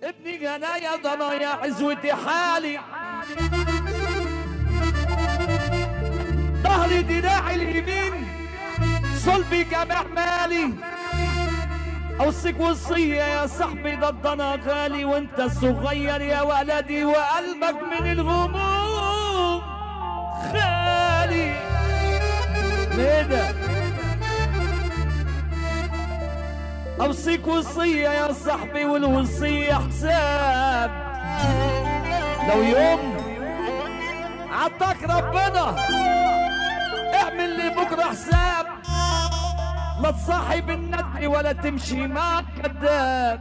ابني جنايا ضنايا عزوتي حالي، ظهري دراعي اليمين، صلبي جمع مالي. اوصيك وصية يا صاحبي، ده الضنا غالي وانت الصغير يا ولدي، وقلبك من الغموم خالي. ليه ده؟ اوصيك وصية يا صاحبي، والوصية حساب. لو يوم عطاك ربنا اعمل لي بكره حساب، لا تصاحب الندل ولا تمشي معك كذاب،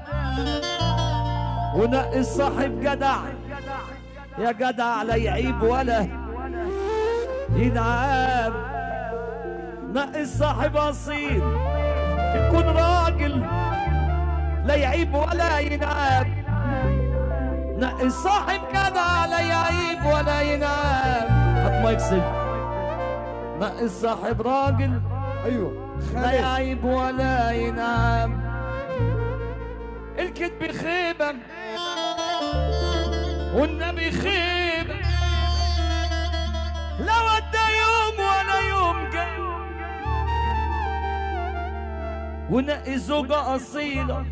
ونقي صاحب جدع يا جدع، لا يعيب ولا ينعاب. نقي صاحب اصيل يكون راجل، لا يعيب ولا ينعاب. نقي صاحب جدع لا يعيب ولا ينعاب. هات ما يكسب. نقي صاحب راجل، ايوه لا يعيب ولا ينعم. الكذب خيبة والنبي خيبة، لا ودى يوم ولا يوم جاي. ونقي زوجة أصيلة،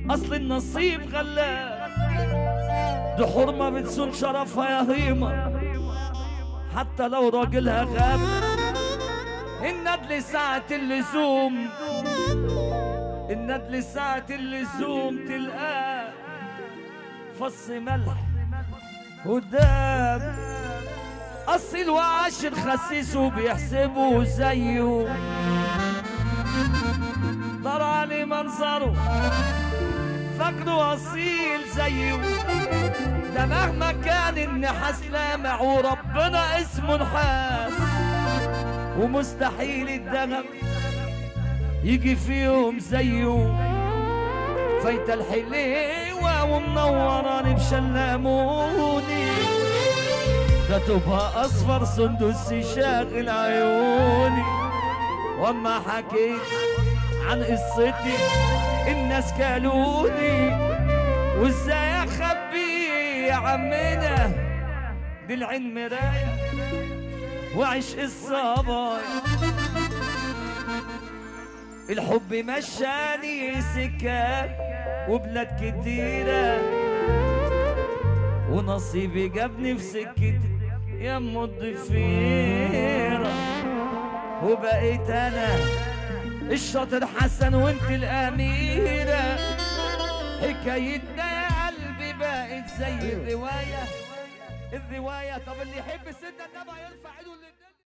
أصل النصيب غلاب، دي حرمة بتسون شرفها يا هيمة، حتى لو راجلها غاب. الندل ساعة اللزوم، الندل ساعة اللزوم تلقاه فص ملح وداب. أصيل وعاشر خسيس وبيحسبوا زيه، طار عليه منظره فاكره أصيل زيه. ده مهما كان النحاس لامع، وربنا اسمه نحاس، ومستحيل الدغم يجي في يوم زيه. فايت الحليوة ومنوراني بشلاموني، كتبها اصفر سندسي شاغل عيوني. واما حكيت عن قصتي الناس كالوني، وازاي اخبي يا عمنا، دي العين مرايه وعشق الصبايا. الحب مشاني سكات وبلاد كتيرة، ونصيبي جابني في سكتي يا ام الضفيرة. وبقيت انا الشاطر حسن وانت الاميرة، حكايتنا يا قلبي بقت زي الرواية. الرواية طب اللي يحب سيدنا النبي يرفع ايده.